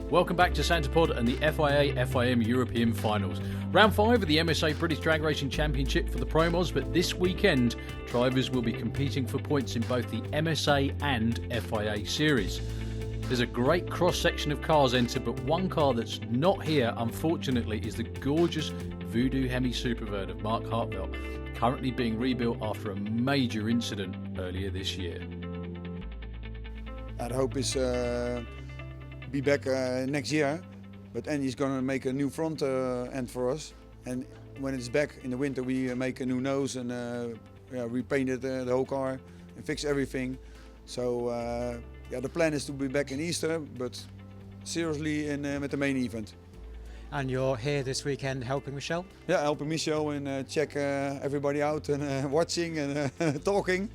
Welcome back to Santa Pod and the FIA-FIM European Finals. Round 5 of the MSA British Drag Racing Championship for the Promos, but this weekend drivers will be competing for points in both the MSA and FIA series. There's a great cross-section of cars entered, but one car that's not here, unfortunately, is the gorgeous Voodoo Hemi Superbird of Mark Hartveld, currently being rebuilt after a major incident earlier this year. Our hope is be back next year, but Andy's gonna make a new front end for us, and when it's back in the winter we make a new nose and repaint it, the whole car and fix everything. So the plan is to be back in Easter, but seriously with the main event. And you're here this weekend helping Michelle? Yeah, helping Michelle and check everybody out and watching and talking.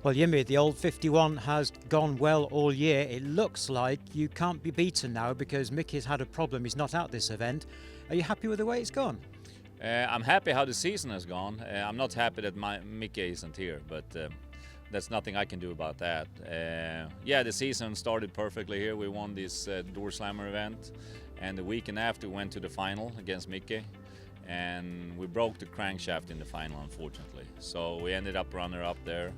Well, Jimmy, the old 51 has gone well all year. It looks like you can't be beaten now because Mickey's had a problem. He's not at this event. Are you happy with the way it's gone? I'm happy how the season has gone. I'm not happy that Mickey isn't here, but that's nothing I can do about that. Yeah, the season started perfectly here. We won this Door Slammer event, and the weekend after we went to the final against Mickey, and we broke the crankshaft in the final, unfortunately. So we ended up runner-up there.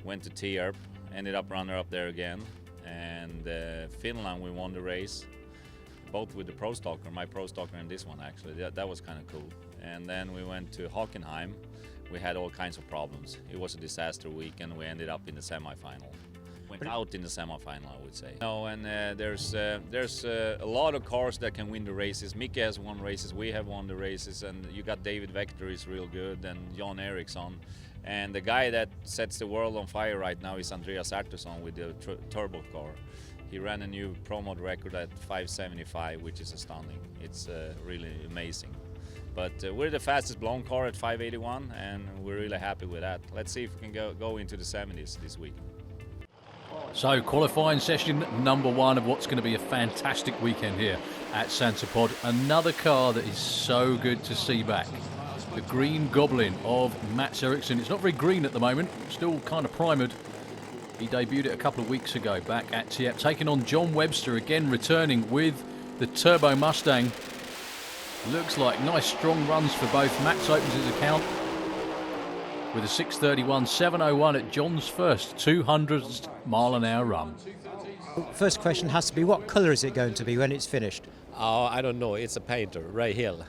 Went to Tierp, ended up runner-up there again, and Finland we won the race, both with the Pro Stocker, my Pro Stocker and this one actually. That was kind of cool. And then we went to Hockenheim. We had all kinds of problems. It was a disaster weekend. We ended up in the semi-final. Went out in the semi-final, I would say. No, and there's a lot of cars that can win the races. Mickey has won races, we have won the races, and you got David Vector is real good, and Jan Eriksson. And the guy that sets the world on fire right now is Andreas Artuson with the turbo car. He ran a new Pro Mod record at 575, which is astounding. It's really amazing. But we're the fastest blown car at 581, and we're really happy with that. Let's see if we can go into the 70s this week. So, qualifying session number 1 of what's going to be a fantastic weekend here at Santa Pod. Another car that is so good to see back. The Green Goblin of Mats Eriksson. It's not very green at the moment, still kind of primered. He debuted it a couple of weeks ago back at Tierp, taking on John Webster, again returning with the Turbo Mustang. Looks like nice strong runs for both. Mats opens his account with a 6:31, 7:01 at John's first 200 mile an hour run. First question has to be, what colour is it going to be when it's finished? Oh, I don't know. It's a painter, Ray Hill.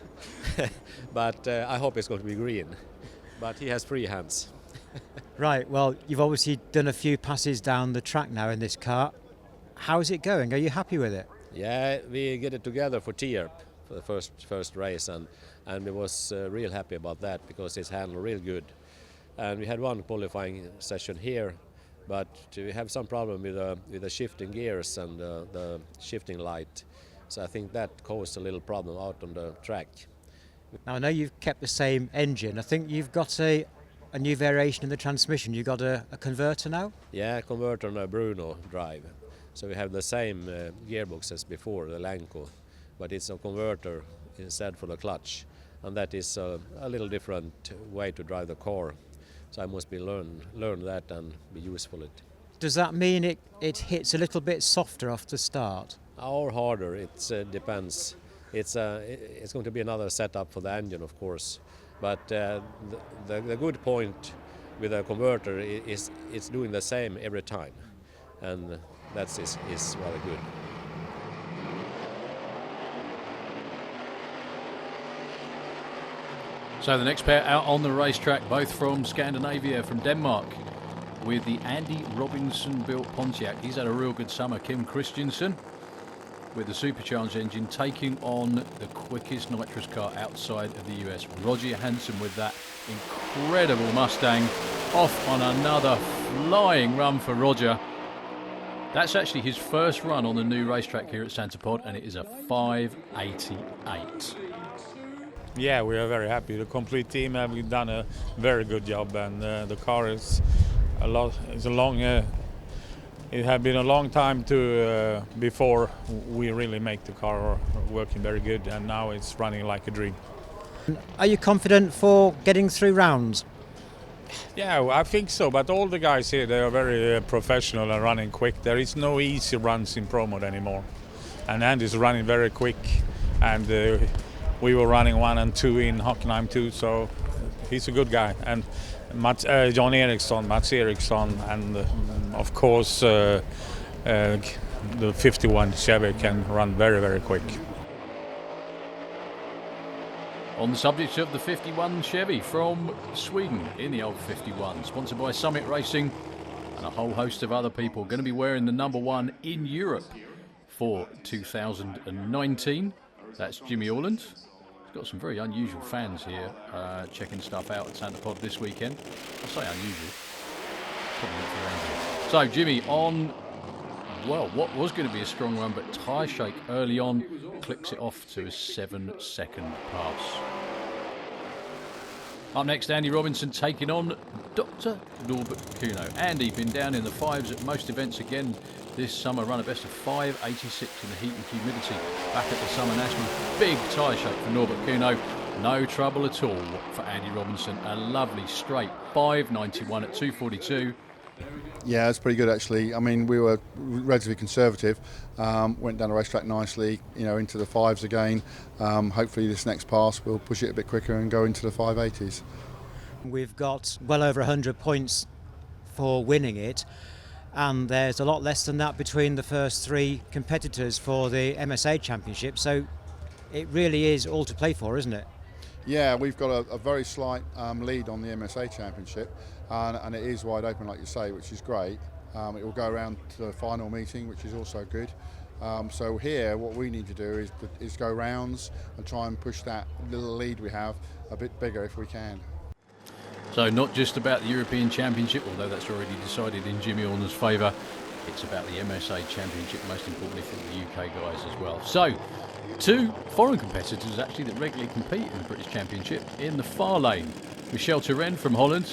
But I hope it's going to be green. But he has free hands. Right, well, you've obviously done a few passes down the track now in this car. How is it going? Are you happy with it? Yeah, we get it together for Tierp for the first race, and we was real happy about that because it's handled real good. And we had one qualifying session here, but we have some problem with the shifting gears and the shifting light. So I think that caused a little problem out on the track. Now I know you've kept the same engine. I think you've got a new variation in the transmission. You've got a converter now? Yeah, converter on a Bruno drive. So we have the same gearbox as before, the Lanco, but it's a converter instead for the clutch. And that is a little different way to drive the car. So I must be learn that and be useful it. Does that mean it hits a little bit softer off the start? Or harder, it depends. It's going to be another setup for the engine, of course. But the good point with a converter is it's doing the same every time. And that is very good. So the next pair out on the racetrack, both from Scandinavia, from Denmark, with the Andy Robinson-built Pontiac. He's had a real good summer. Kim Christensen with the supercharged engine, taking on the quickest nitrous car outside of the US. Roger Hansen with that incredible Mustang, off on another flying run for Roger. That's actually his first run on the new racetrack here at Santa Pod, and it is a 588. Yeah, we are very happy. The complete team have done a very good job, and the car is a lot. It's a long. It had been a long time before we really make the car working very good, and now it's running like a dream. Are you confident for getting through rounds? Yeah, I think so, but all the guys here, they are very professional and running quick. There is no easy runs in Pro Mod anymore. and Andy's running very quick, and we were running 1 and 2 in Hockenheim too, so he's a good guy. And John Eriksson, Mats Eriksson, and of course the 51 Chevy can run very, very quick. On the subject of the 51 Chevy from Sweden in the old 51, sponsored by Summit Racing and a whole host of other people, going to be wearing the number 1 in Europe for 2019. That's Jimmy Orland. He's got some very unusual fans here checking stuff out at Santa Pod this weekend. I say unusual. Probably not for Andy. So Jimmy on, well, what was going to be a strong run, but tyre shake early on, clicks it off to a 7-second pass. Up next, Andy Robinson taking on Dr. Norbert Kuno. Andy been down in the 5s at most events again this summer, run a best of 5.86 in the heat and humidity back at the Summer Nationals. Big tyre shake for Norbert Kuno. No trouble at all for Andy Robinson. A lovely straight 5.91 at 2.42. Yeah, it's pretty good actually. I mean, we were relatively conservative. Went down the racetrack nicely, into the 5s again. Hopefully this next pass we'll push it a bit quicker and go into the 580s. We've got well over 100 points for winning it, and there's a lot less than that between the first 3 competitors for the MSA Championship, so it really is all to play for, isn't it? Yeah, we've got a very slight lead on the MSA Championship, and it is wide open, like you say, which is great. It will go around to the final meeting, which is also good. So here, what we need to do is go rounds and try and push that little lead we have a bit bigger if we can. So not just about the European Championship, although that's already decided in Jimmy Orland's favour. It's about the MSA Championship, most importantly for the UK guys as well. So, 2 foreign competitors actually that regularly compete in the British Championship in the far lane. Michel Turenne from Holland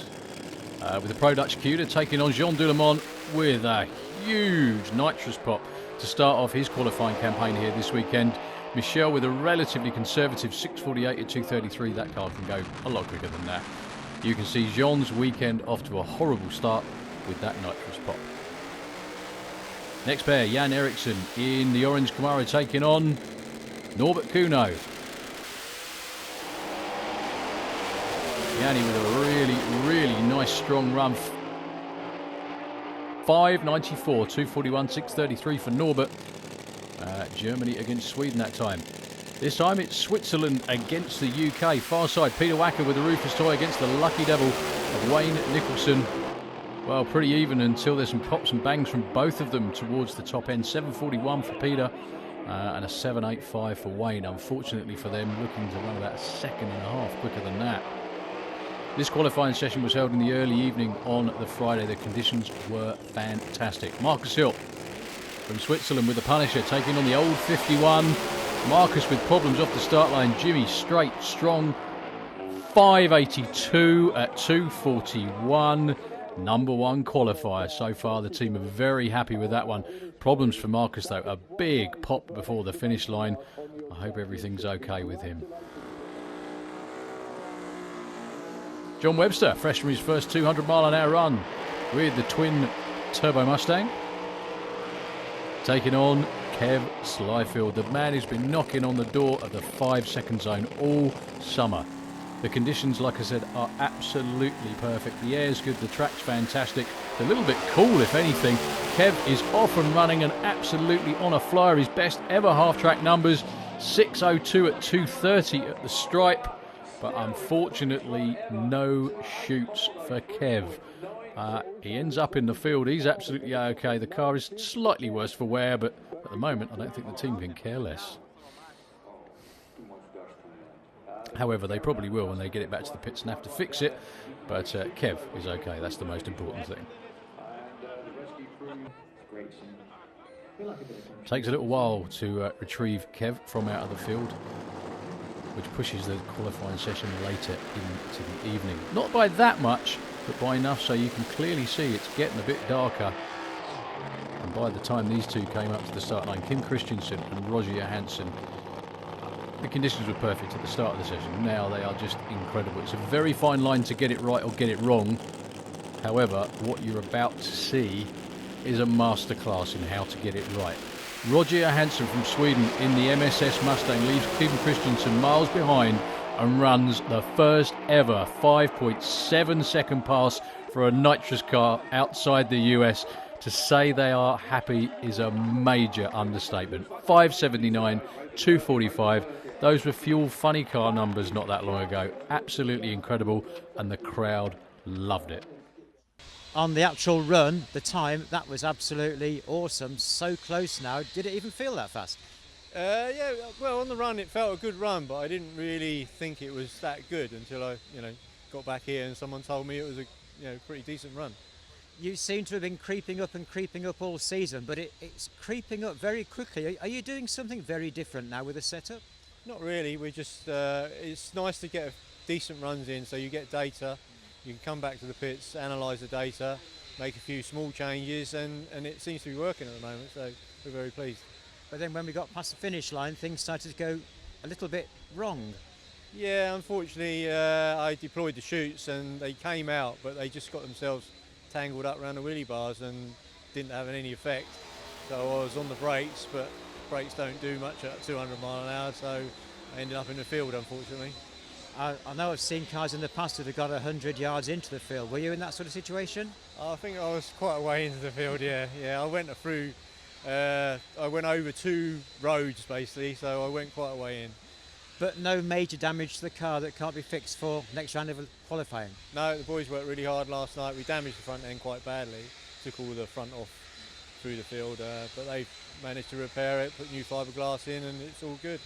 with the Pro Dutch Cuda taking on Jean Doulemont with a huge nitrous pop to start off his qualifying campaign here this weekend. Michel with a relatively conservative 6.48 at 2.33. That car can go a lot quicker than that. You can see Jean's weekend off to a horrible start with that nitrous pop. Next pair, Jan Eriksson in the orange Camaro taking on Norbert Kuno. Yanni with a really, really nice strong run. 5.94, 2.41, 6.33 for Norbert. Germany against Sweden that time. This time it's Switzerland against the UK. Far side, Peter Wacker with the Rufus toy against the lucky devil of Wayne Nicholson. Well, pretty even until there's some pops and bangs from both of them towards the top end. 7.41 for Peter and a 7.85 for Wayne. Unfortunately for them, looking to run about 1.5 seconds quicker than that. This qualifying session was held in the early evening on the Friday. The conditions were fantastic. Marcus Hill from Switzerland with the Punisher taking on the old 51. Marcus with problems off the start line. Jimmy straight, strong. 5.82 at 2.41. Number 1 qualifier. So far the team are very happy with that one. Problems for Marcus though. A big pop before the finish line. I hope everything's okay with him. John Webster, fresh from his first 200-mile-an-hour run with the twin turbo Mustang. Taking on Kev Slyfield, the man who's been knocking on the door of the 5-second zone all summer. The conditions, like I said, are absolutely perfect. The air's good, the track's fantastic. It's a little bit cool, if anything. Kev is off and running and absolutely on a flyer. His best ever half-track numbers, 6.02 at 2.30 at the stripe. But unfortunately, no shoots for Kev. He ends up in the field. He's absolutely okay. The car is slightly worse for wear, but at the moment, I don't think the team can care less. However, they probably will when they get it back to the pits and have to fix it. But Kev is okay. That's the most important thing. Takes a little while to retrieve Kev from out of the field, which pushes the qualifying session later into the evening. Not by that much, but by enough so you can clearly see it's getting a bit darker. And by the time these two came up to the start line, Kim Christensen and Roger Johansson, the conditions were perfect at the start of the session. Now they are just incredible. It's a very fine line to get it right or get it wrong. However, what you're about to see is a masterclass in how to get it right. Roger Johansson from Sweden in the MSS Mustang leaves Kim Christensen miles behind and runs the first ever 5.7 second pass for a nitrous car outside the US. To say they are happy is a major understatement. 5.79, 2.45. Those were fuel funny car numbers not that long ago. Absolutely incredible, and the crowd loved it. On the actual run, the time, that was absolutely awesome. So close now. Did it even feel that fast? Yeah, well, on the run it felt a good run, but I didn't really think it was that good until I, got back here and someone told me it was a, pretty decent run. You seem to have been creeping up all season, but it's creeping up very quickly. Are you doing something very different now with the setup? Not really. We're just, it's nice to get decent runs in, so you get data. You can come back to the pits, analyse the data, make a few small changes, and it seems to be working at the moment, so we're very pleased. But then when we got past the finish line, things started to go a little bit wrong. Yeah, unfortunately, I deployed the chutes and they came out, but they just got themselves tangled up around the wheelie bars and didn't have any effect. So I was on the brakes, but brakes don't do much at 200 mile an hour, so I ended up in the field, unfortunately. I know I've seen cars in the past that have got 100 yards into the field. Were you in that sort of situation? I think I was quite a way into the field, yeah. I went through, I went over 2 roads basically, so I went quite a way in. But no major damage to the car that can't be fixed for next round of qualifying? No, the boys worked really hard last night. We damaged the front end quite badly, took all the front off through the field, but they managed to repair it, put new fiberglass in, and it's all good.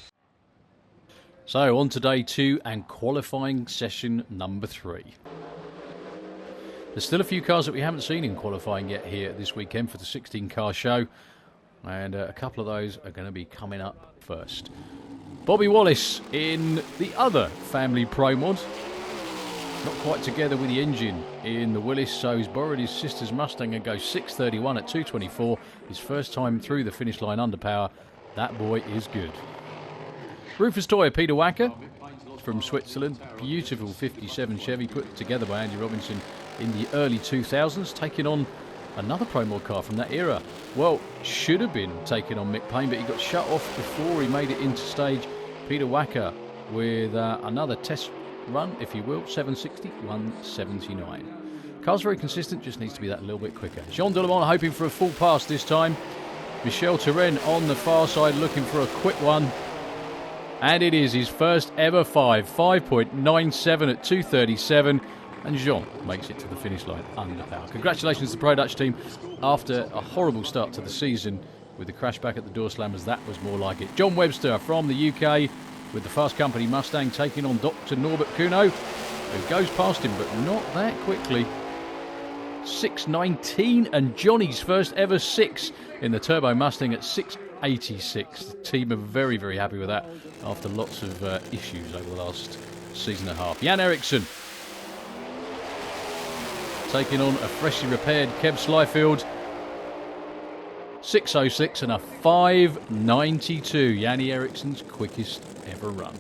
So on to day 2 and qualifying session number 3. There's still a few cars that we haven't seen in qualifying yet here this weekend for the 16-car show, and a couple of those are going to be coming up first. Bobby Wallace in the other family Pro Mod, not quite together with the engine in the Willis, so he's borrowed his sister's Mustang and goes 6.31 at 2.24. His first time through the finish line under power. That boy is good. Rufus Toyer, Peter Wacker from Switzerland. Beautiful 57 Chevy put together by Andy Robinson in the early 2000s, taking on another Pro Mod car from that era. Well, should have been taking on Mick Payne, but he got shut off before he made it into stage. Peter Wacker with another test run, if you will, 760, 179. Car's very consistent, just needs to be that little bit quicker. Jean Delemont hoping for a full pass this time. Michel Turenne on the far side looking for a quick one. And it is his first ever 5.97 at 2.37. And Jean makes it to the finish line under power. Congratulations to the Pro Dutch team. After a horrible start to the season with the crash back at the door slammers, that was more like it. John Webster from the UK with the Fast Company Mustang taking on Dr. Norbert Kuno, who goes past him, but not that quickly. 6.19 and Johnny's first ever 6 in the Turbo Mustang at 6.86. The team are very, very happy with that after lots of issues over the last season and a half. Jan Eriksson taking on a freshly repaired Kev Slyfield. 6.06 and a 5.92. Yanni Eriksson's quickest ever run.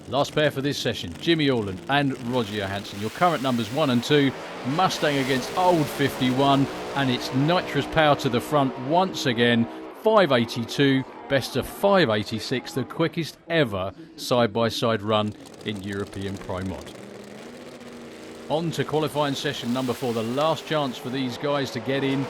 Last pair for this session, Jimmy Orland and Roger Johansson. Your current numbers 1 and 2. Mustang against old 51, and it's nitrous power to the front once again. 5.82, best of 5.86, the quickest ever side-by-side run in European Pro Mod. On to qualifying session number 4, the last chance for these guys to get in.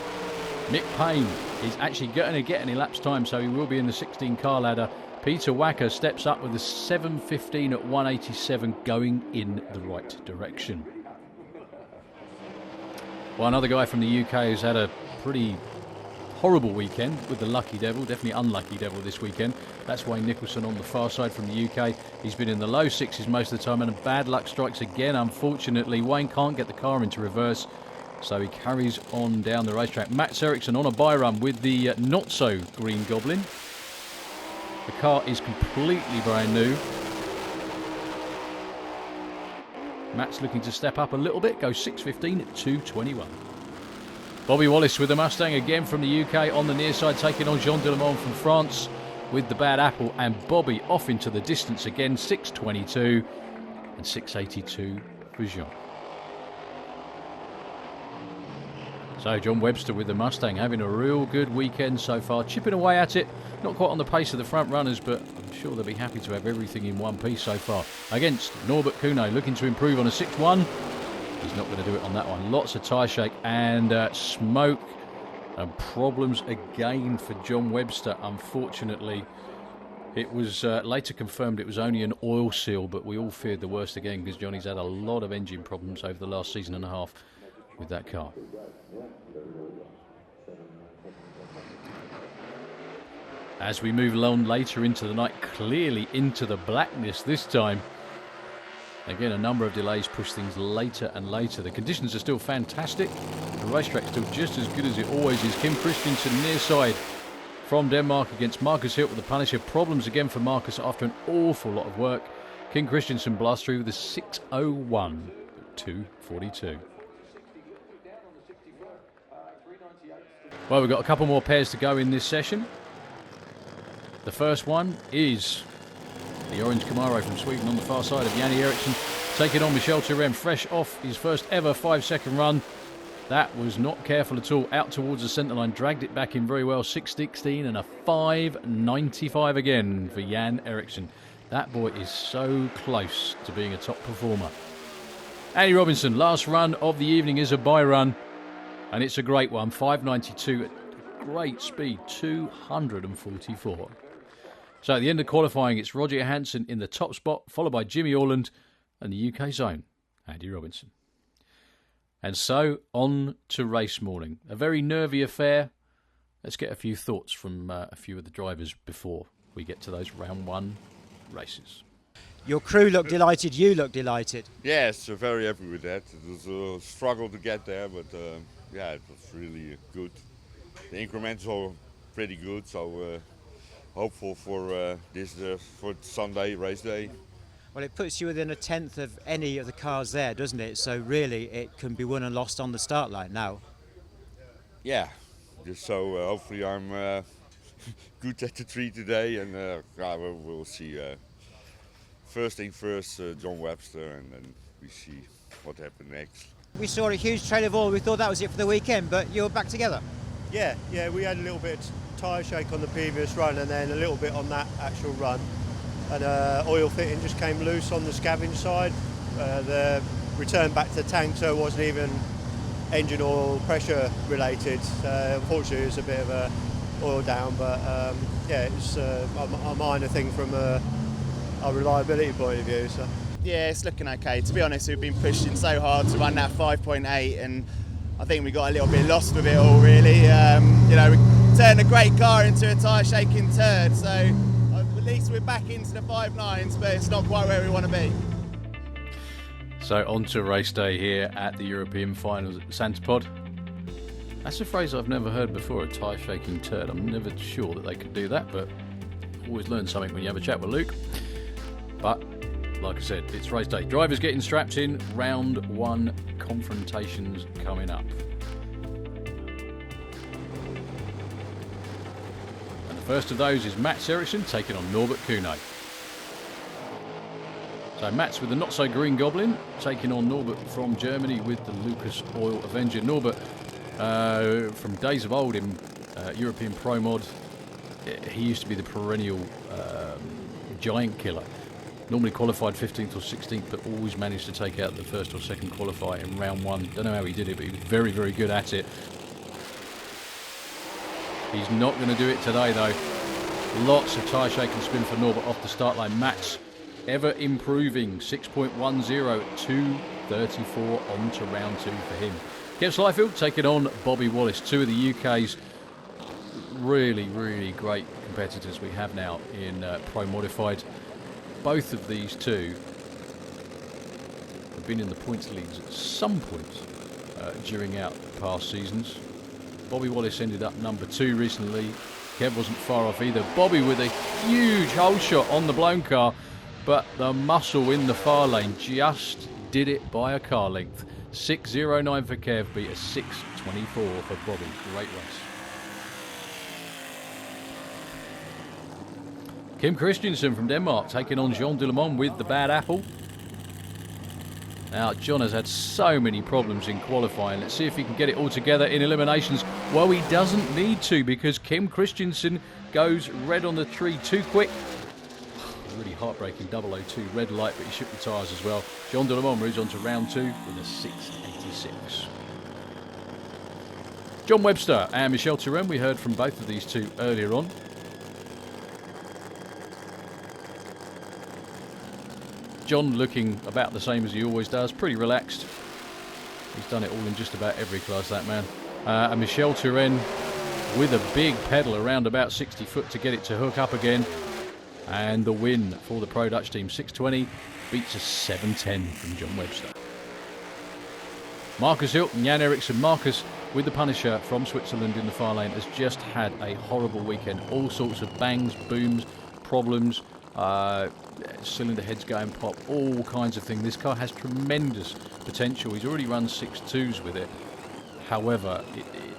Mick Payne is actually going to get an elapsed time, so he will be in the 16-car ladder. Peter Wacker steps up with a 7.15 at 1.87, going in the right direction. Well, another guy from the UK who's had a pretty horrible weekend with the Lucky Devil, definitely unlucky Devil this weekend. That's Wayne Nicholson on the far side from the UK. He's been in the low 6s most of the time, and bad luck strikes again. Unfortunately, Wayne can't get the car into reverse, so he carries on down the racetrack. Mats Eriksson on a bye run with the not-so-green Goblin. The car is completely brand new. Matt's looking to step up a little bit, goes 6.15 at 2.21. Bobby Wallace with the Mustang again from the UK on the near side, taking on Jean Delemont from France with the bad apple, and Bobby off into the distance again, 6.22 and 6.82 for Jean. So John Webster with the Mustang having a real good weekend so far, chipping away at it. Not quite on the pace of the front runners, but I'm sure they'll be happy to have everything in one piece so far. Against Norbert Kuhne, looking to improve on a 6-1. He's not going to do it on that one. Lots of tyre shake and smoke and problems again for John Webster. Unfortunately, it was later confirmed it was only an oil seal, but we all feared the worst again because Johnny's had a lot of engine problems over the last season and a half with that car. As we move along later into the night, clearly into the blackness this time. Again, a number of delays push things later and later. The conditions are still fantastic. The racetrack's still just as good as it always is. Kim Christensen near side from Denmark against Marcus Hilt with the Punisher. Problems again for Marcus after an awful lot of work. Kim Christensen blasts through with a 6:01 at 2:42. Well, we've got a couple more pairs to go in this session. The first one is the orange Camaro from Sweden on the far side of Janne Eriksson, taking on Michel Turenne, fresh off his first ever 5-second run. That was not careful at all, out towards the centre line, dragged it back in very well, 6.16 and a 5.95 again for Jan Eriksson. That boy is so close to being a top performer. Andy Robinson, last run of the evening is a bye run, and it's a great one, 5.92 at great speed, 244. So at the end of qualifying, it's Roger Hansen in the top spot, followed by Jimmy Orland and the UK's own Andy Robinson. And so on to race morning. A very nervy affair. Let's get a few thoughts from a few of the drivers before we get to those round one races. Your crew looked delighted, you look delighted. Yes, very happy with that. It was a struggle to get there, but yeah, it was really good. The increments are pretty good, so hopeful for for Sunday race day. Well, it puts you within a tenth of any of the cars there, doesn't it? So really, it can be won and lost on the start line now. Yeah, just so hopefully I'm good at the tree today, and we'll see. First thing first, John Webster, and then we see what happens next. We saw a huge trail of oil. We thought that was it for the weekend, but you're back together. Yeah, we had a little bit of tyre shake on the previous run and then a little bit on that actual run. And oil fitting just came loose on the scavenge side. The return back to the tank, so it wasn't even engine oil pressure related. Unfortunately, it was a bit of a oil down, but yeah, it's a minor thing from a reliability point of view. So. Yeah, it's looking okay. To be honest, we've been pushing so hard to run that 5.8, and I think we got a little bit lost with it all, really. We turned a great car into a tyre-shaking turd, so at least we're back into the 5.9s, but it's not quite where we want to be. So on to race day here at the European Finals at Santa Pod. That's a phrase I've never heard before, a tyre-shaking turd. I'm never sure that they could do that, but always learn something when you have a chat with Luke. But like I said, it's race day. Drivers getting strapped in, round one confrontations coming up. And the first of those is Mats Eriksson taking on Norbert Kuhne. So Mats with the not-so-green Goblin taking on Norbert from Germany with the Lucas Oil Avenger. Norbert, from days of old in European Pro Mod, he used to be the perennial giant killer. Normally qualified 15th or 16th, but always managed to take out the first or second qualifier in round one. Don't know how he did it, but he was very, very good at it. He's not going to do it today, though. Lots of tyre shake and spin for Norbert off the start line. Mats ever improving, 6.10 at 2.34 on to round two for him. Kev Slyfield taking on Bobby Wallace, two of the UK's really, really great competitors we have now in Pro Modified. Both of these two have been in the points leagues at some point during out past seasons. Bobby Wallace ended up number 2 recently. Kev wasn't far off either. Bobby with a huge hole shot on the blown car, but the muscle in the far lane just did it by a car length. 6.09 for Kev, beat a 6.24 for Bobby. Great race. Kim Christensen from Denmark taking on Jean Delemont with the bad apple. Now, John has had so many problems in qualifying. Let's see if he can get it all together in eliminations. Well, he doesn't need to, because Kim Christensen goes red on the tree too quick. Really heartbreaking 002 red light, but he shook the tyres as well. Jean Delemont moves on to round 2 with a 6.86. John Webster and Michel Turenne, we heard from both of these two earlier on. John looking about the same as he always does, pretty relaxed. He's done it all in just about every class, that man. And Michel Turenne with a big pedal around about 60 foot to get it to hook up again. And the win for the Pro Dutch team, 6.20, beats a 7.10 from John Webster. Marcus Hilton, Jan Eriksson. Marcus, with the Punisher from Switzerland in the far lane, has just had a horrible weekend. All sorts of bangs, booms, problems, cylinder heads going pop, all kinds of things. This car has tremendous potential. He's already run 6.2s with it. However,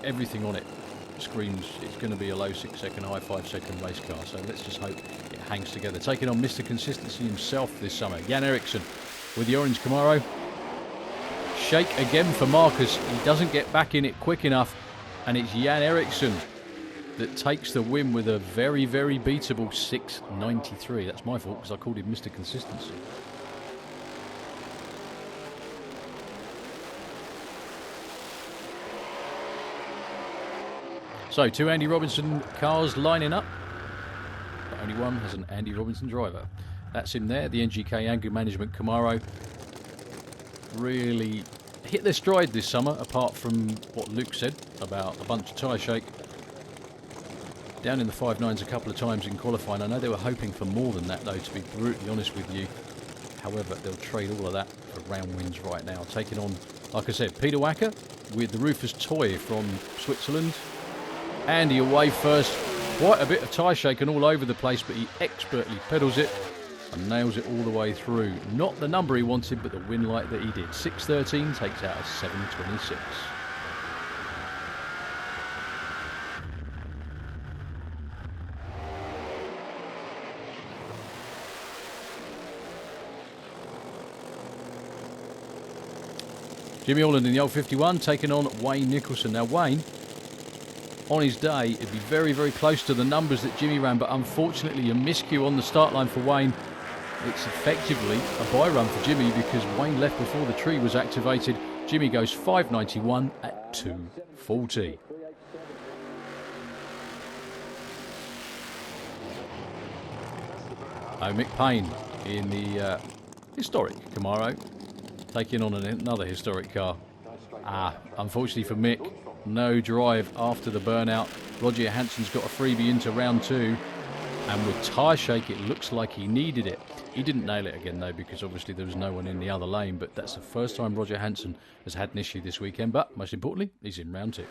everything on it screams it's going to be a low 6 second, high 5 second race car. So let's just hope it hangs together. Taking on Mr. Consistency himself this summer, Jan Eriksson with the orange Camaro. Shake again for Marcus. He doesn't get back in it quick enough, and it's Jan Eriksson that takes the win with a very, very beatable 6.93. That's my fault, because I called him Mr. Consistency. So, 2 Andy Robinson cars lining up, but only one has an Andy Robinson driver. That's him there, the NGK Anger Management Camaro. Really hit their stride this summer, apart from what Luke said about a bunch of tyre shake. Down in the 5.9s a couple of times in qualifying. I know they were hoping for more than that, though, to be brutally honest with you. However, they'll trade all of that for round wins right now. Taking on, like I said, Peter Wacker with the Rufus Toy from Switzerland. Andy away first. Quite a bit of tyre shaking all over the place, but he expertly pedals it and nails it all the way through. Not the number he wanted, but the win light that he did. 6.13 takes out a 7.26. Jimmy Orland in the old 51 taking on Wayne Nicholson. Now Wayne, on his day, it'd be very, very close to the numbers that Jimmy ran, but unfortunately a miscue on the start line for Wayne. It's effectively a bye run for Jimmy, because Wayne left before the tree was activated. Jimmy goes 5.91 at 2.40. Oh, Mick Payne in the historic Camaro, taking on another historic car. Unfortunately for Mick, no drive after the burnout. Roger Johansson's got a freebie into round 2, and with tyre shake it looks like he needed it. He didn't nail it again though, because obviously there was no one in the other lane, but that's the first time Roger Johansson has had an issue this weekend. But most importantly, he's in round 2.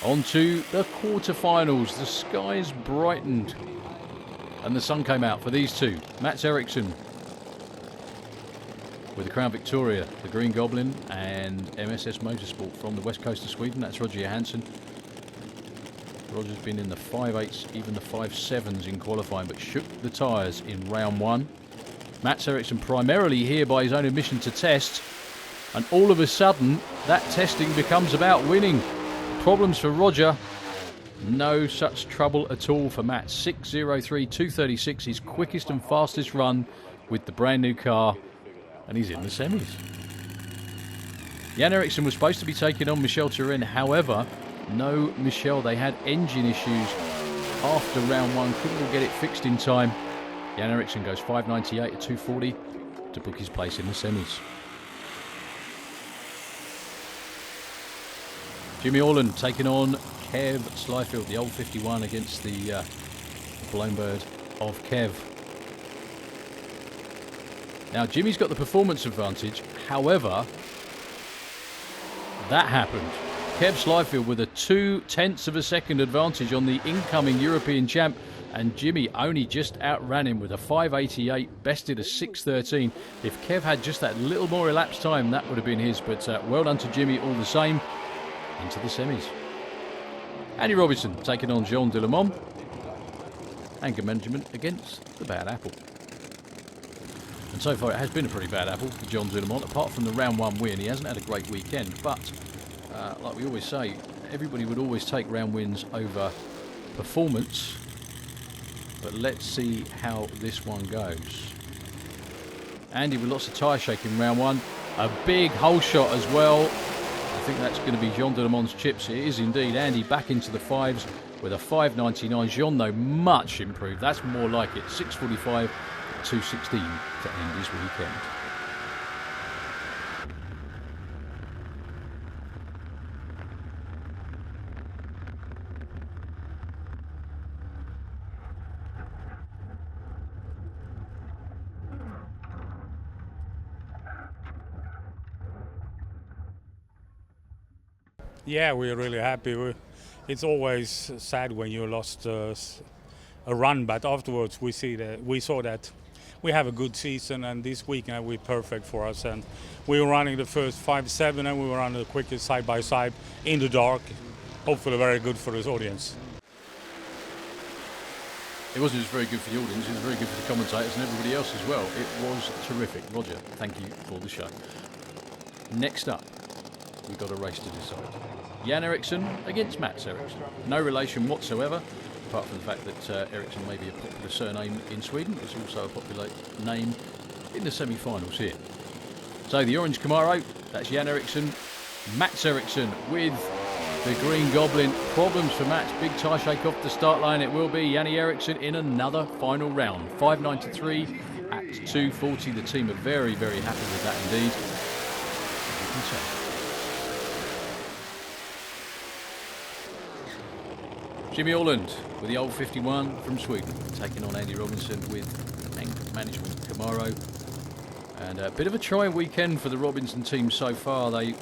On to the quarterfinals. The skies brightened and the sun came out for these two. Mats Eriksson with the Crown Victoria, the Green Goblin, and MSS Motorsport from the west coast of Sweden. That's Roger Johansson. Roger's been in the 5.8s, even the 5.7s in qualifying, but shook the tyres in round 1. Mats Eriksson primarily here by his own admission to test, and all of a sudden that testing becomes about winning. Problems for Roger, no such trouble at all for Mats. 6.03, 2.36, his quickest and fastest run with the brand new car, and he's in the semis. Jan Eriksson was supposed to be taking on Michel Turenne, however, no Michel. They had engine issues after round 1, couldn't all get it fixed in time. Jan Eriksson goes 5.98 at 2.40 to book his place in the semis. Jimmy Orland taking on Kev Slyfield, the old 51 against the blown bird of Kev. Now Jimmy's got the performance advantage, however, that happened. Kev Slyfield with a 0.2 of a second advantage on the incoming European champ, and Jimmy only just outran him with a 5.88, bested a 6.13. If Kev had just that little more elapsed time, that would have been his, but well done to Jimmy all the same. Into the semis. Andy Robinson taking on Jean Delemont. Anger management against the Bad Apple. And so far it has been a pretty bad apple for John Zillamont. Apart from the round 1 win, he hasn't had a great weekend. But, like we always say, everybody would always take round wins over performance. But let's see how this one goes. Andy with lots of tyre shaking in round 1. A big hole shot as well. I think that's going to be Jean Dillamont's chips. It is indeed. Andy back into the 5s with a 5.99. Jean, though, much improved. That's more like it. 6.45, 2.16 to end his weekend. Yeah, we're really happy. It's always sad when you lost a run, but afterwards we saw that we have a good season, and this weekend will be perfect for us. And we were running the first 5-7, and we were running the quickest side by side in the dark. Hopefully, very good for this audience. It wasn't just very good for the audience, it was very good for the commentators and everybody else as well. It was terrific. Roger, thank you for the show. Next up, we've got a race to decide. Jan Eriksson against Mats Eriksson. No relation whatsoever, apart from the fact that Eriksson may be a popular surname in Sweden. It's also a popular name in the semi-finals here. So the orange Camaro, that's Jan Eriksson. Mats Eriksson with the green Goblin. Problems for Mats. Big tyre shake off the start line. It will be Janne Eriksson in another final round. 5.93 at 2.40. The team are very, very happy with that indeed. As you can tell. Jimmy Orland with the old 51 from Sweden, taking on Andy Robinson with Anchor Management Camaro. And a bit of a trying weekend for the Robinson team so far. They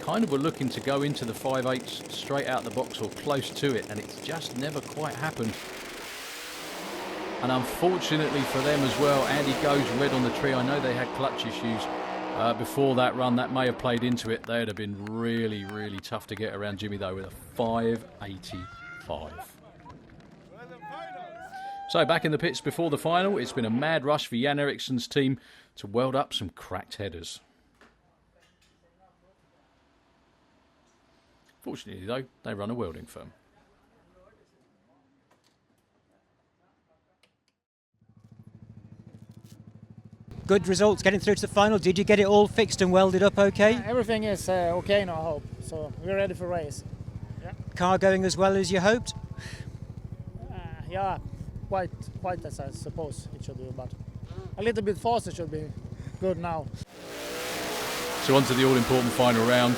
kind of were looking to go into the 5.8s straight out the box or close to it, and it's just never quite happened. And unfortunately for them as well, Andy goes red on the tree. I know they had clutch issues before that run. That may have played into it. They'd have been really, really tough to get around Jimmy, though, with a 5.85. So back in the pits before the final, it's been a mad rush for Jan Eriksson's team to weld up some cracked headers. Fortunately, though, they run a welding firm. Good results getting through to the final. Did you get it all fixed and welded up okay? Everything is okay now, I hope. So we're ready for race. Yeah, Car going as well as you hoped? yeah, quite as I suppose it should do, but a little bit faster should be good now. So on to the all-important final round.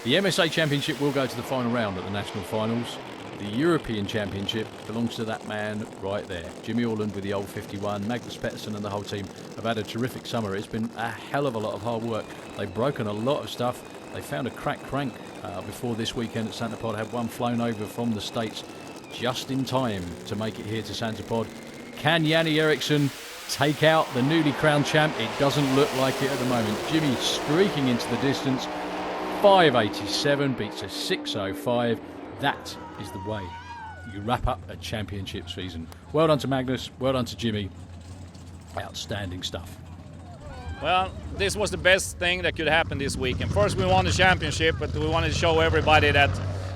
The MSA Championship will go to the final round at the National Finals. The European Championship belongs to that man right there. Jimmy Orland with the old 51. Magnus Pettersson and the whole team have had a terrific summer. It's been a hell of a lot of hard work. They've broken a lot of stuff. They found a cracked crank before this weekend at Santa Pod. Had one flown over from the States just in time to make it here to Santa Pod. Can Janne Eriksson take out the newly crowned champ? It doesn't look like it at the moment. Jimmy streaking into the distance. 5.87 beats a 6.05. That is the way you wrap up a championship season. Well done to Magnus. Well done to Jimmy. Outstanding stuff. Well, this was the best thing that could happen this weekend. First, we won the championship, but we wanted to show everybody that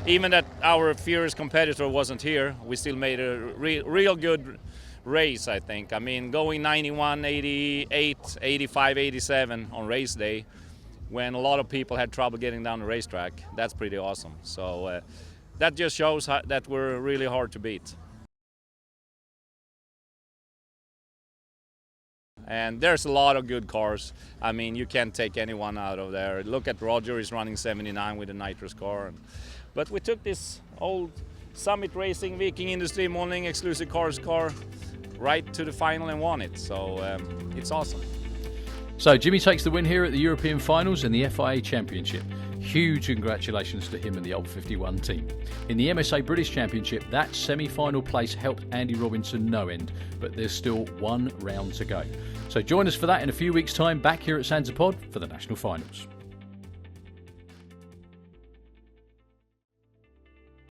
even that our fierce competitor wasn't here, we still made a real good race, I think. I mean, going 91, 88, 85, 87 on race day, when a lot of people had trouble getting down the racetrack, that's pretty awesome. So that just shows that we're really hard to beat. And there's a lot of good cars. I mean, you can't take anyone out of there. Look at Roger, he's running 79 with a nitrous car. But we took this old Summit Racing Viking Industry Morning Exclusive Cars car right to the final and won it. So it's awesome. So Jimmy takes the win here at the European Finals and the FIA Championship. Huge congratulations to him and the old 51 team. In the MSA British Championship, that semi-final place helped Andy Robinson no end, but there's still one round to go. So join us for that in a few weeks' time back here at Santa Pod for the National Finals.